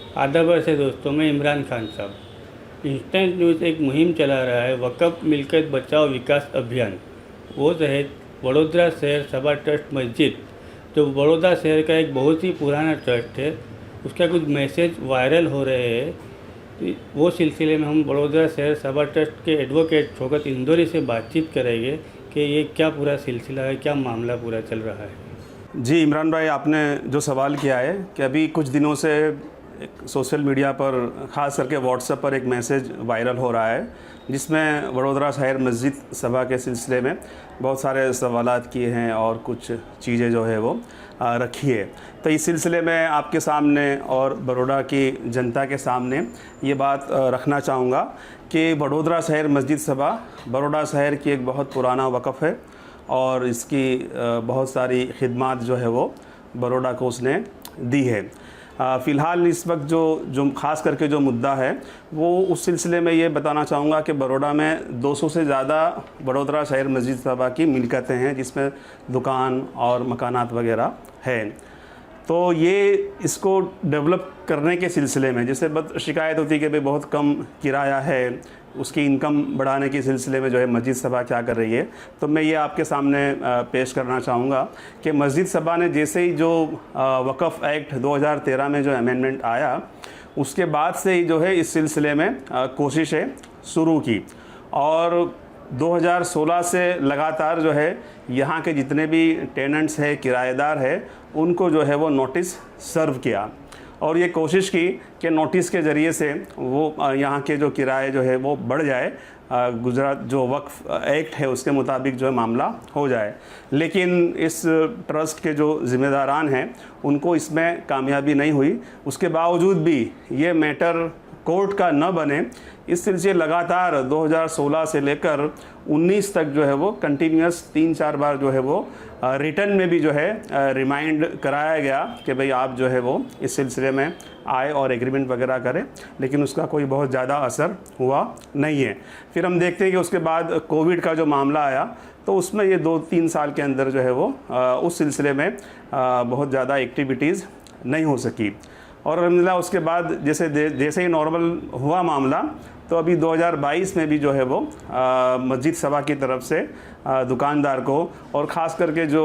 आदाब से दोस्तों, मैं इमरान खान साहब। इंस्टेंट न्यूज़ एक मुहिम चला रहा है, वक़फ़ मिल्कियत बचाओ विकास अभियान। वो तहत वडोदरा शहर सभा ट्रस्ट मस्जिद, जो बड़ौदा शहर का एक बहुत ही पुराना ट्रस्ट है, उसका कुछ मैसेज वायरल हो रहे हैं। तो वो सिलसिले में हम बड़ौदा शहर सभा ट्रस्ट के एडवोकेट शौकत इंदौरी से बातचीत करेंगे कि ये क्या पूरा सिलसिला है, क्या मामला पूरा चल रहा है। जी इमरान भाई, आपने जो सवाल किया है कि अभी कुछ दिनों से एक सोशल मीडिया पर ख़ास करके व्हाट्सएप पर एक मैसेज वायरल हो रहा है, जिसमें वडोदरा शहर मस्जिद सभा के सिलसिले में बहुत सारे सवालात किए हैं और कुछ चीज़ें जो है वो रखी है। तो इस सिलसिले में आपके सामने और बड़ौदा की जनता के सामने ये बात रखना चाहूँगा कि वडोदरा शहर मस्जिद सभा बड़ौदा शहर की एक बहुत पुराना वक़फ़ है और इसकी बहुत सारी खिदमात जो है वो बड़ौदा को उसने दी है। फ़िलहाल इस वक्त जो ख़ास करके जो मुद्दा है वो उस सिलसिले में ये बताना चाहूँगा कि बड़ौदा में 200 से ज़्यादा वडोदरा शहर मस्जिद सभा की मिलकतें हैं, जिसमें दुकान और मकानात वगैरह हैं। तो ये इसको डेवलप करने के सिलसिले में जैसे शिकायत होती है कि भाई बहुत कम किराया है, उसकी इनकम बढ़ाने के सिलसिले में जो है मस्जिद सभा क्या कर रही है, तो मैं ये आपके सामने पेश करना चाहूँगा कि मस्जिद सभा ने जैसे ही जो वक़फ़ एक्ट 2013 में जो अमेंडमेंट आया, उसके बाद से ही जो है इस सिलसिले में कोशिशें शुरू की और 2016 से लगातार जो है यहाँ के जितने भी टेनेंट्स हैं, किराएदार हैं, उनको जो है वो नोटिस सर्व किया और ये कोशिश की कि नोटिस के ज़रिए से वो यहाँ के जो किराए जो है वो बढ़ जाए, गुजरात जो वक्फ एक्ट है उसके मुताबिक जो है मामला हो जाए। लेकिन इस ट्रस्ट के जो ज़िम्मेदारान हैं उनको इसमें कामयाबी नहीं हुई। उसके बावजूद भी ये मैटर कोर्ट का न बने, इस सिलसिले लगातार 2016 से लेकर 19 तक जो है वो कंटिन्यूस 3-4 बार जो है वो रिटर्न में भी जो है रिमाइंड कराया गया कि भाई आप जो है वो इस सिलसिले में आए और एग्रीमेंट वगैरह करें, लेकिन उसका कोई बहुत ज़्यादा असर हुआ नहीं है। फिर हम देखते हैं कि उसके बाद कोविड का जो मामला आया तो उसमें ये 2-3 साल के अंदर जो है वो उस सिलसिले में बहुत ज़्यादा एक्टिविटीज़ नहीं हो सकी और अल्हम्दुलिल्लाह उसके बाद जैसे ही नॉर्मल हुआ मामला, तो अभी 2022 में भी जो है वो मस्जिद सभा की तरफ से दुकानदार को और ख़ास करके जो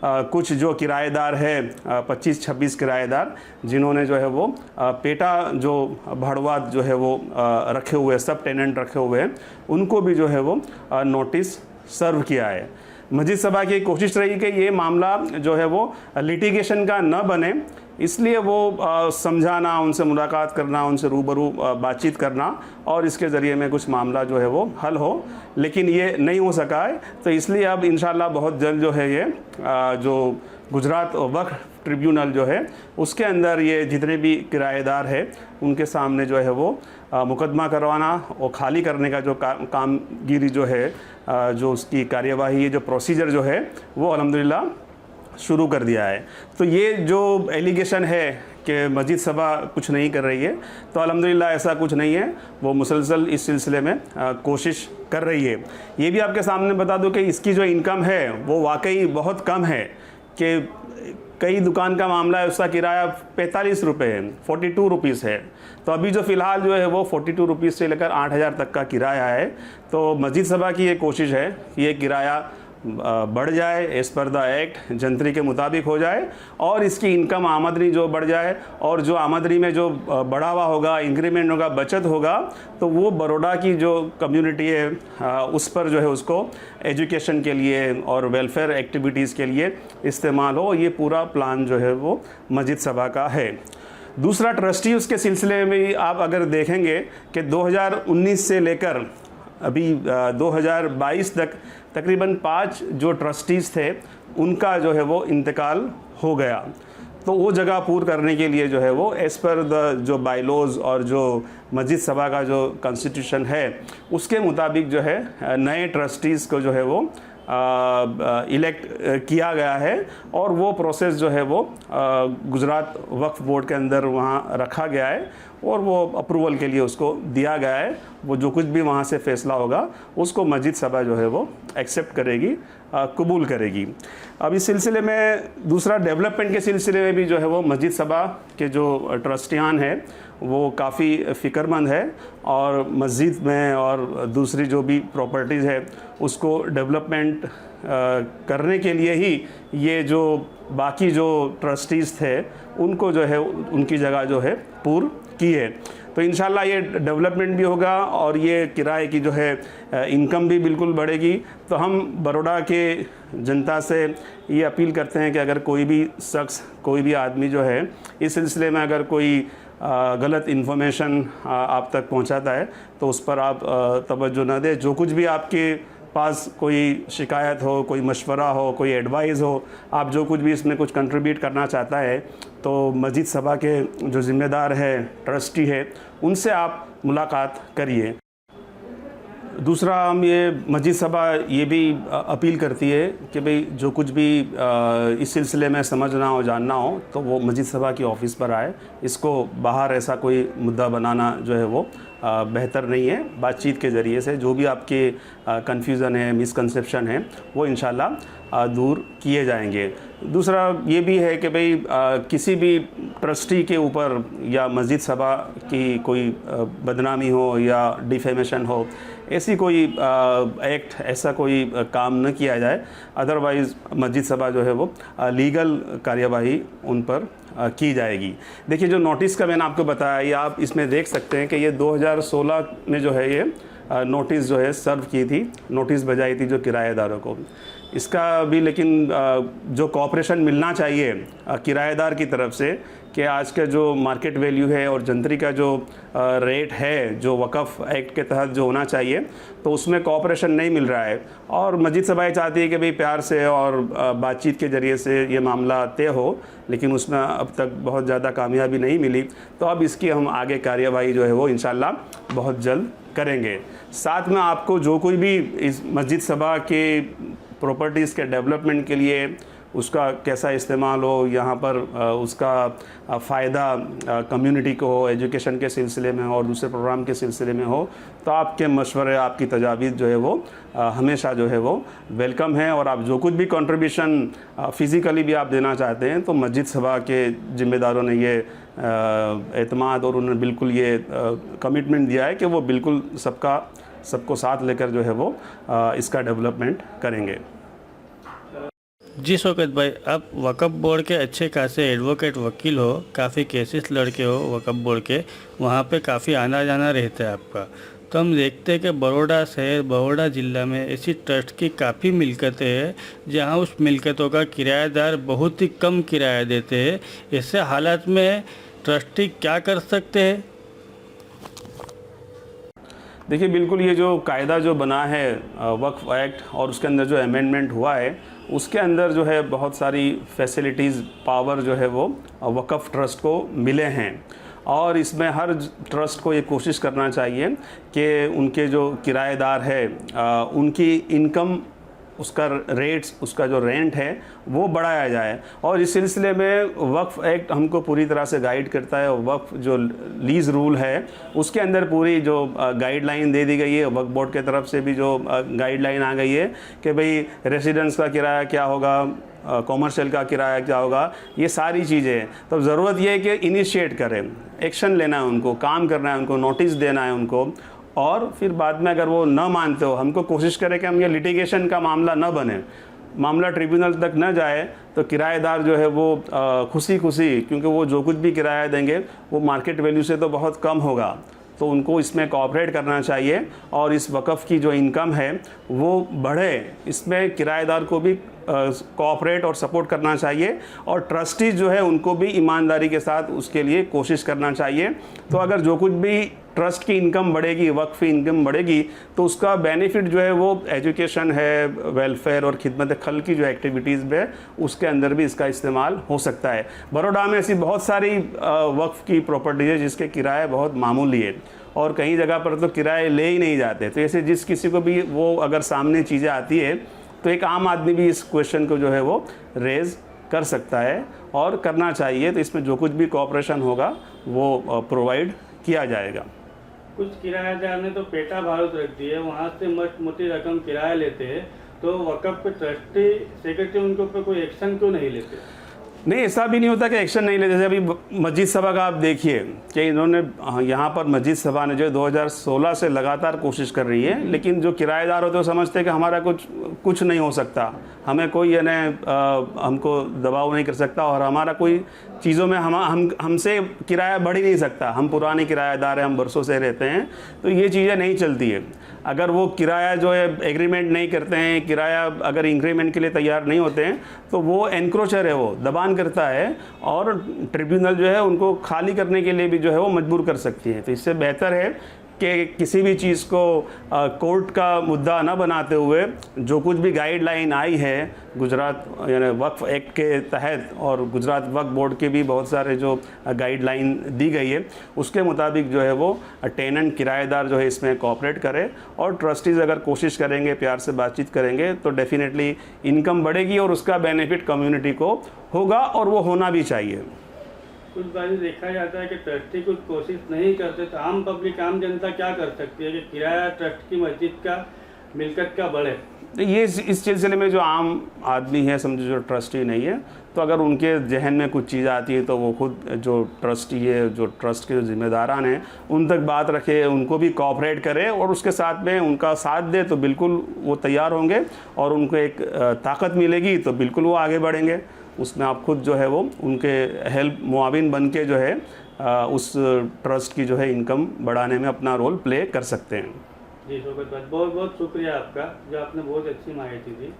कुछ जो किराएदार है 25-26 किराएदार जिन्होंने जो है वो पेटा जो भड़वात जो है वो रखे हुए सब टेनेंट रखे हुए हैं, उनको भी जो है वो नोटिस सर्व किया है। मस्जिद सभा की कोशिश रही कि ये मामला जो है वो लिटिगेशन का न बने, इसलिए वो समझाना, उनसे मुलाकात करना, उनसे रूबरू बातचीत करना और इसके ज़रिए में कुछ मामला जो है वो हल हो, लेकिन ये नहीं हो सका है। तो इसलिए अब इंशाल्लाह बहुत जल्द जो है ये जो गुजरात वक्फ ट्रिब्यूनल जो है उसके अंदर ये जितने भी किराएदार हैं उनके सामने जो है वो मुकदमा करवाना और खाली करने का जो कामगिरी जो है जो उसकी कार्यवाही, जो प्रोसीजर जो है वो अल्हम्दुलिल्लाह शुरू कर दिया है। तो ये जो एलिगेशन है कि मस्जिद सभा कुछ नहीं कर रही है, तो अल्हम्दुलिल्लाह ऐसा कुछ नहीं है, वो मुसलसल इस सिलसिले में कोशिश कर रही है। ये भी आपके सामने बता दूं कि इसकी जो इनकम है वो वाकई बहुत कम है कि कई दुकान का मामला है, उसका किराया 45 रुपये है, 42 रुपीज़ है। तो अभी जो फ़िलहाल जो है वो 42 रुपीज़ से लेकर 8,000 तक का किराया है। तो मस्जिद सभा की ये कोशिश है कि ये किराया बढ़ जाए, एज़ पर द एक्ट जंतरी के मुताबिक हो जाए और इसकी इनकम आमदनी जो बढ़ जाए और जो आमदनी में जो बढ़ावा होगा, इंक्रीमेंट होगा, बचत होगा, तो वो बड़ौदा की जो कम्युनिटी है उस पर जो है उसको एजुकेशन के लिए और वेलफेयर एक्टिविटीज़ के लिए इस्तेमाल हो। ये पूरा प्लान जो है वो मस्जिद सभा का है। दूसरा, ट्रस्टी उसके सिलसिले में आप अगर देखेंगे कि 2019 से लेकर अभी 2022 तक तकरीबन 5 जो ट्रस्टीज़ थे उनका जो है वो इंतकाल हो गया। तो वो जगह पूर्ण करने के लिए जो है वो एज़ पर द जो बायलॉज और जो मस्जिद सभा का जो कॉन्स्टिट्यूशन है उसके मुताबिक जो है नए ट्रस्टीज़ को जो है वो इलेक्ट किया गया है और वो प्रोसेस जो है वो गुजरात वक्फ बोर्ड के अंदर वहाँ रखा गया है और वो अप्रूवल के लिए उसको दिया गया है। वो जो कुछ भी वहाँ से फ़ैसला होगा उसको मस्जिद सभा जो है वो एक्सेप्ट करेगी कबूल करेगी। अब इस सिलसिले में दूसरा डेवलपमेंट के सिलसिले में भी जो है वो मस्जिद सभा के जो ट्रस्टियान है वो काफ़ी फ़िक्रमंद है और मस्जिद में और दूसरी जो भी प्रॉपर्टीज़ है उसको डेवलपमेंट करने के लिए ही ये जो बाकी जो ट्रस्टीज़ थे उनको जो है उनकी जगह जो है पूर्व की है। तो इंशाल्लाह ये डेवलपमेंट भी होगा और ये किराए की जो है इनकम भी बिल्कुल बढ़ेगी। तो हम बड़ौदा के जनता से ये अपील करते हैं कि अगर कोई भी शख्स, कोई भी आदमी जो है इस सिलसिले में अगर कोई गलत इन्फॉर्मेशन आप तक पहुंचाता है तो उस पर आप तवज्जो न दें। जो कुछ भी आपके पास कोई शिकायत हो, कोई मशवरा हो, कोई एडवाइस हो, आप जो कुछ भी इसमें कुछ कंट्रीब्यूट करना चाहता है तो मस्जिद सभा के जो ज़िम्मेदार है, ट्रस्टी है, उनसे आप मुलाकात करिए। दूसरा, हम ये मस्जिद सभा ये भी अपील करती है कि भाई जो कुछ भी इस सिलसिले में समझना हो, जानना हो तो वो मस्जिद सभा की ऑफ़िस पर आए। इसको बाहर ऐसा कोई मुद्दा बनाना जो है वो बेहतर नहीं है। बातचीत के ज़रिए से जो भी आपके कन्फ्यूज़न है, मिसकंसेप्शन है, वो इंशाल्लाह दूर किए जाएंगे। दूसरा ये भी है कि भाई किसी भी ट्रस्टी के ऊपर या मस्जिद सभा की कोई बदनामी हो या डिफेमेशन हो, ऐसी कोई एक्ट, ऐसा कोई काम न किया जाए। अदरवाइज़ मस्जिद सभा जो है वो लीगल कार्यवाही उन पर की जाएगी। देखिए, जो नोटिस का मैंने आपको बताया, ये आप इसमें देख सकते हैं कि ये 2016 में जो है ये नोटिस जो है सर्व की थी, नोटिस बजाई थी जो किराएदारों को। इसका भी लेकिन जो कॉपरेशन मिलना चाहिए किराएदार की तरफ से कि आज का जो मार्केट वैल्यू है और जंतरी का जो रेट है जो वक़फ़ एक्ट के तहत जो होना चाहिए, तो उसमें कॉपरेशन नहीं मिल रहा है। और मस्जिद सभाएँ चाहती है कि भाई प्यार से और बातचीत के ज़रिए से ये मामला तय हो, लेकिन उसमें अब तक बहुत ज़्यादा कामयाबी नहीं मिली। तो अब इसकी हम आगे कार्यवाही जो है वो इंशाल्लाह बहुत जल्द करेंगे। साथ में आपको जो कोई भी इस मस्जिद सभा के प्रॉपर्टीज़ के डेवलपमेंट के लिए उसका कैसा इस्तेमाल हो, यहाँ पर उसका फ़ायदा कम्युनिटी को हो, एजुकेशन के सिलसिले में हो और दूसरे प्रोग्राम के सिलसिले में हो, तो आपके मशवरे, आपकी तजावीज़ जो है वो हमेशा जो है वो वेलकम है। और आप जो कुछ भी कंट्रीब्यूशन फ़िज़िकली भी आप देना चाहते हैं तो मस्जिद सभा के ज़िम्मेदारों ने ये एतमाद और उन्होंने बिल्कुल ये कमिटमेंट दिया है कि वो बिल्कुल सबको साथ लेकर जो है वो इसका डेवलपमेंट करेंगे। जी शौकत भाई, आप वक़फ़ बोर्ड के अच्छे खासे एडवोकेट वकील हो, काफ़ी केसेस लड़के हो वक़फ़ बोर्ड के, वहाँ पे काफ़ी आना जाना रहता है आपका। तो हम देखते हैं कि बड़ौदा शहर, बड़ौदा ज़िला में ऐसी ट्रस्ट की काफ़ी मिलकतें हैं जहाँ उस मिलकतों का किराएदार बहुत ही कम किराया देते हैं। ऐसे हालात में ट्रस्टी क्या कर सकते हैं? देखिए, बिल्कुल ये जो कायदा जो बना है वक्फ एक्ट और उसके अंदर जो अमेंडमेंट हुआ है, उसके अंदर जो है बहुत सारी फैसिलिटीज़, पावर जो है वो वक्फ ट्रस्ट को मिले हैं। और इसमें हर ट्रस्ट को ये कोशिश करना चाहिए कि उनके जो किराएदार है उनकी इनकम, उसका रेट्स, उसका जो रेंट है वो बढ़ाया जाए। और इस सिलसिले में वक्फ एक्ट हमको पूरी तरह से गाइड करता है। वक्फ जो लीज़ रूल है उसके अंदर पूरी जो गाइडलाइन दे दी गई है, वक्फ बोर्ड के तरफ से भी जो गाइडलाइन आ गई है कि भाई रेसिडेंस का किराया क्या होगा, कॉमर्शियल का किराया क्या होगा, ये सारी चीज़ें। तो ज़रूरत ये है कि इनिशिएट करें, एक्शन लेना है उनको, काम करना है उनको, नोटिस देना है उनको। और फिर बाद में अगर वो न मानते हो, हमको कोशिश करें कि हम ये लिटिगेशन का मामला न बने, मामला ट्रिब्यूनल तक न जाए, तो किराएदार जो है वो खुशी क्योंकि वो जो कुछ भी किराया देंगे वो मार्केट वैल्यू से तो बहुत कम होगा, तो उनको इसमें कोऑपरेट करना चाहिए और इस वक़फ़ की जो इनकम है वो बढ़े। इसमें किराएदार को भी कोऑपरेट और सपोर्ट करना चाहिए और ट्रस्टीज जो है उनको भी ईमानदारी के साथ उसके लिए कोशिश करना चाहिए। तो अगर जो कुछ भी ट्रस्ट की इनकम बढ़ेगी, वक्फ़ इनकम बढ़ेगी, तो उसका बेनिफिट जो है वो एजुकेशन है, वेलफेयर और खिदमत खल की जो एक्टिविटीज़ है उसके अंदर भी इसका इस्तेमाल हो सकता है। बड़ौदा में ऐसी बहुत सारी वक्फ़ की प्रॉपर्टीज़ है जिसके किराए बहुत मामूली है और कई जगह पर तो किराए ले ही नहीं जाते। तो ऐसे जिस किसी को भी वो अगर सामने चीज़ें आती है तो एक आम आदमी भी इस क्वेश्चन को जो है वो रेज़ कर सकता है और करना चाहिए। तो इसमें जो कुछ भी कोऑपरेशन होगा वो प्रोवाइड किया जाएगा। कुछ किराएदार ने तो पेटा भाड़ूत रख दी है, वहाँ से मोटी रकम किराया लेते हैं तो वक़्फ़ के ट्रस्टी सेक्रेटरी उनके ऊपर कोई एक्शन क्यों नहीं लेते? नहीं, ऐसा भी नहीं होता कि एक्शन नहीं लेते। जैसे अभी मस्जिद सभा का आप देखिए कि इन्होंने यहाँ पर मस्जिद सभा ने जो 2016 से लगातार कोशिश कर रही है, लेकिन जो किराएदार होते हैं वो समझते हैं कि हमारा कुछ नहीं हो सकता, हमें कोई हमको दबाव नहीं कर सकता और हमारा कोई चीज़ों में हमसे किराया बढ़ ही नहीं सकता, हम पुराने किराएदार हैं, हम बरसों से रहते हैं, तो ये चीज़ें नहीं चलती है। अगर वो किराया जो है एग्रीमेंट नहीं करते हैं, किराया अगर इंक्रीमेंट के लिए तैयार नहीं होते हैं, तो वो एनक्रोचर है, वो दबान करता है और ट्रिब्यूनल जो है उनको खाली करने के लिए भी जो है वो मजबूर कर सकती है। तो इससे बेहतर है कि किसी भी चीज़ को कोर्ट का मुद्दा न बनाते हुए जो कुछ भी गाइडलाइन आई है गुजरात यानी वक्फ एक्ट के तहत और गुजरात वक्फ बोर्ड के भी बहुत सारे जो गाइडलाइन दी गई है उसके मुताबिक जो है वो टेनेंट किराएदार जो है इसमें कोऑपरेट करे और ट्रस्टीज़ अगर कोशिश करेंगे, प्यार से बातचीत करेंगे तो डेफिनेटली इनकम बढ़ेगी और उसका बेनिफिट कम्युनिटी को होगा और वो होना भी चाहिए। कुछ बार देखा जाता है कि ट्रस्टी कुछ कोशिश नहीं करते, तो आम पब्लिक, आम जनता क्या कर सकती है कि किराया ट्रस्ट की मस्जिद का मिल्कियत का बढ़े? ये इस सिलसिले में जो आम आदमी है, समझो जो ट्रस्टी नहीं है, तो अगर उनके जहन में कुछ चीज़ आती है तो वो खुद जो ट्रस्टी है, जो ट्रस्ट के जो जिम्मेदारान हैं, उन तक बात रखे, उनको भी कोऑपरेट करे और उसके साथ में उनका साथ दे तो बिल्कुल वो तैयार होंगे और उनको एक ताकत मिलेगी तो बिल्कुल वो आगे बढ़ेंगे। उसमें आप खुद जो है वो उनके हेल्प मुआविन बन के जो है उस ट्रस्ट की जो है इनकम बढ़ाने में अपना रोल प्ले कर सकते हैं। जी शौकत भाई, बहुत बहुत शुक्रिया आपका, जो आपने बहुत अच्छी माहिती दी।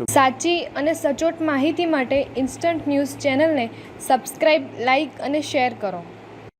સાચી અને સચોટ માહિતી માટે ઇન્સ્ટન્ટ ન્યૂઝ ચેનલને સબસ્ક્રાઇબ, લાઇક અને શેર કરો।